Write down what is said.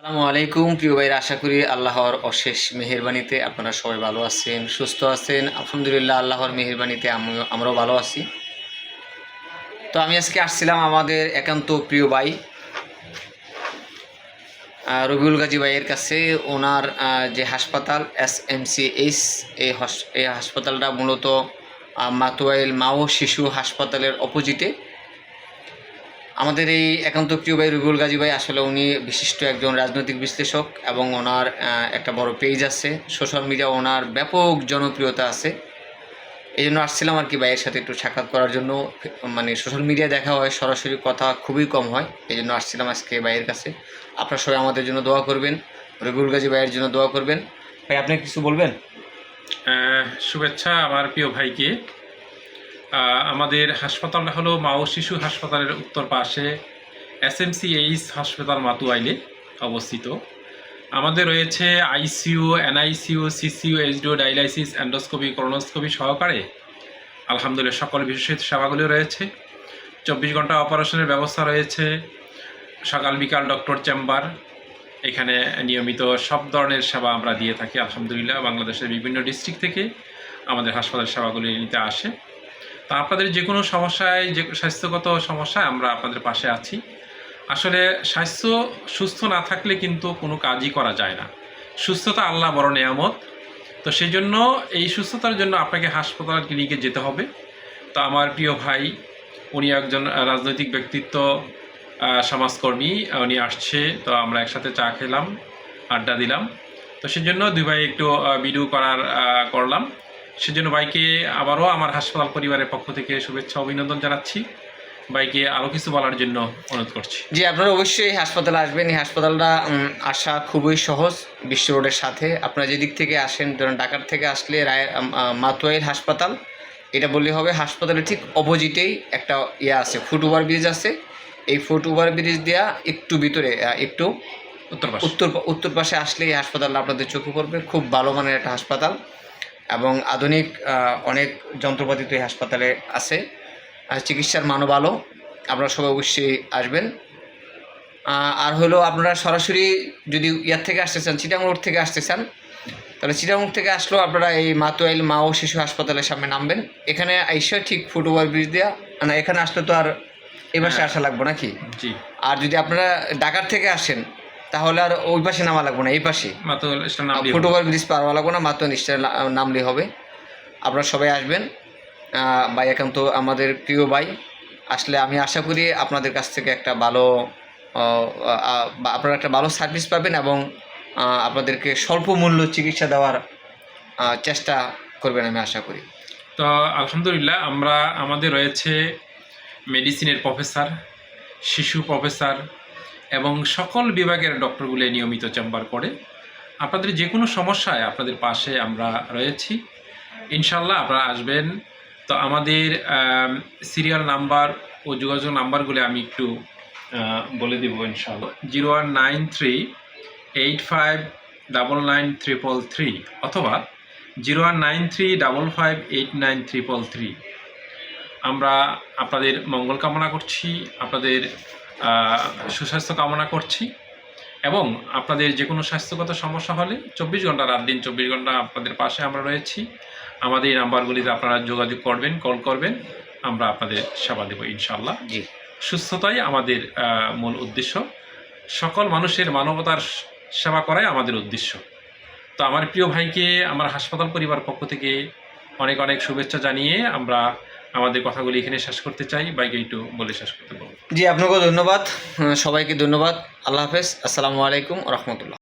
আসসালামু আলাইকুম প্রিয় ভাইরা, আশা করি আল্লাহর অশেষ মেহেরবানিতে আপনারা সবাই ভালো আছেন, সুস্থ আছেন। আলহামদুলিল্লাহ, আল্লাহর মেহেরবানিতে আমরাও ভালো আছি। তো আমি আজকে আসছিলাম আমাদের একান্ত প্রিয় ভাই রবিউল গাজী ভাইয়ের কাছে। ওনার যে হাসপাতাল SMCH, এই হাসপাতালটা মূলত মাতুয়াইল মা ও শিশু হাসপাতালের অপোজিটে। আমাদের এই একান্ত প্রিয় ভাই রবিউল গাজী ভাই আসলে উনি বিশিষ্ট একজন রাজনৈতিক বিশ্লেষক এবং ওনার একটা বড় পেজ আছে, সোশ্যাল মিডিয়া ওনার ব্যাপক জনপ্রিয়তা আছে। এই জন্য আসছিলাম আর কি ভাইয়ের সাথে একটু সাক্ষাৎ করার জন্য। মানে সোশ্যাল মিডিয়া দেখা হয়, সরাসরি কথা খুবই কম হয়, এই জন্য আসছিলাম আজকে ভাইয়ের কাছে। আপনারা সবাই আমাদের জন্য দোয়া করবেন, রবিউল গাজী ভাইয়ের জন্য দোয়া করবেন। ভাই, আপনি কিছু বলবেন? শুভেচ্ছা আমার প্রিয় ভাইকে। আমাদের হাসপাতালটা হলো মা ও শিশু হাসপাতালের উত্তর পাশে SMCH হাসপাতাল মাতুয়াইলে অবস্থিত। আমাদের রয়েছে ICU, NICU, CCU, HDO, dialysis, endoscopy, colonoscopy সহকারে আলহামদুলিল্লাহ সকল বিশেষ সেবাগুলি রয়েছে। 24 ঘন্টা অপারেশনের ব্যবস্থা রয়েছে। সকাল বিকাল ডক্টর চেম্বার, এখানে নিয়মিত সব ধরনের সেবা আমরা দিয়ে থাকি আলহামদুলিল্লাহ। বাংলাদেশের বিভিন্ন ডিস্ট্রিক্ট থেকে আমাদের হাসপাতালের সেবাগুলি নিতে আসে। তা আপনাদের যে কোনো সমস্যায়, যে স্বাস্থ্যগত সমস্যায় আমরা আপনাদের পাশে আছি। আসলে স্বাস্থ্য সুস্থ না থাকলে কিন্তু কোনো কাজই করা যায় না। সুস্থতা আল্লাহ বড় নেয়ামত। তো সেই জন্য এই সুস্থতার জন্য আপনাকে হাসপাতাল ক্লিনিকে যেতে হবে। তো আমার প্রিয় ভাই, উনি একজন রাজনৈতিক ব্যক্তিত্ব, সমাজকর্মী, উনি আসছে। তো আমরা একসাথে চা খেলাম, আড্ডা দিলাম। তো সেজন্য দুই ভাই একটু ভিডিও করলাম। সেজন্য ভাইকে আবারও আমার হাসপাতাল পরিবারের পক্ষ থেকে শুভেচ্ছা অভিনন্দন জানাচ্ছি। ভাইকে আরও কিছু বলার জন্য অনুরোধ করছি। জি, আপনারা অবশ্যই এই হাসপাতালে আসবেন। এই হাসপাতালটা আসা খুবই সহজ, বিশ্ব রোডের সাথে। আপনারা যেদিক থেকে আসেন, ধরেন ঢাকার থেকে আসলে মাতুয়াইল হাসপাতাল এটা বললে হবে। হাসপাতালের ঠিক অপোজিটেই একটা আছে, ফুট ওভার ব্রিজ আছে। এই ফুট ওভার ব্রিজ দেওয়া একটু ভিতরে, একটু উত্তর পাশে আসলে এই হাসপাতালটা আপনাদের চোখে পড়বে। খুব ভালো মানের একটা হাসপাতাল এবং আধুনিক অনেক যন্ত্রপাতি তো এই হাসপাতালে আছে। চিকিৎসার মানও ভালো। আপনারা সবাই অবশ্যই আসবেন। আর হলো, আপনারা সরাসরি যদি ইয়ার থেকে আসতে চান, চিটাগাং রোড থেকে আসতে চান, তাহলে চিটাগাং থেকে আসলেও আপনারা এই মাতুয়াইল মা ও শিশু হাসপাতালের সামনে নামবেন। এখানে আইসা ঠিক ফুট ওভার ব্রিজ দেওয়া, মানে এখানে আসলে তো আর এ পাশে আসা লাগবে নাকি? জি। আর যদি আপনারা ঢাকার থেকে আসেন তাহলে আর ওই পাশে নামা লাগবে না, এই পাশে ফুট ওভার ব্রিজ পার হওয়া লাগবে না, মাতুয়াইল স্টেশন নামলেই হবে। আপনারা সবাই আসবেন। ভাই একান্ত আমাদের প্রিয় ভাই, আসলে আমি আশা করি আপনাদের কাছ থেকে একটা ভালো আপনারা একটা ভালো সার্ভিস পাবেন এবং আপনাদেরকে স্বল্প মূল্য চিকিৎসা দেওয়ার চেষ্টা করবেন, আমি আশা করি। তো আলহামদুলিল্লাহ, আমাদের রয়েছে মেডিসিনের প্রফেসর, শিশু প্রফেসর এবং সকল বিভাগের ডক্টরগুলো নিয়মিত চেম্বার করে। আপনাদের যে কোনো সমস্যায় আপনাদের পাশে আমরা রয়েছি, ইনশাল্লাহ আপনারা আসবেন। তো আমাদের সিরিয়াল নাম্বার ও যোগাযোগ নাম্বারগুলো আমি একটু বলে দেব ইনশাল্লাহ। 019385993333 অথবা 019355893333। আমরা আপনাদের মঙ্গল কামনা করছি, আপনাদের সুস্বাস্থ্য কামনা করছি এবং আপনাদের যে কোনো স্বাস্থ্যগত সমস্যা হলে 24 ঘন্টা, রাত দিন 24 ঘন্টা আপনাদের পাশে আমরা রয়েছি। আমাদের এই নাম্বারগুলিতে আপনারা যোগাযোগ করবেন, কল করবেন, আমরা আপনাদের সেবা দেব ইনশাল্লাহ। জি, সুস্থতাই আমাদের মূল উদ্দেশ্য। সকল মানুষের মানবতার সেবা করাই আমাদের উদ্দেশ্য। তো আমার প্রিয় ভাইকে আমার হাসপাতাল পরিবার পক্ষ থেকে অনেক অনেক শুভেচ্ছা জানিয়ে আমরা আমাদের কথাগুলি এখানে শেষ করতে চাই। ভাইকে একটু বলে শেষ করতে বলব। জি, আপনাকেও ধন্যবাদ, সবাইকে ধন্যবাদ। আল্লাহ হাফেজ, আসসালামু আলাইকুম রহমতুল্লাহ।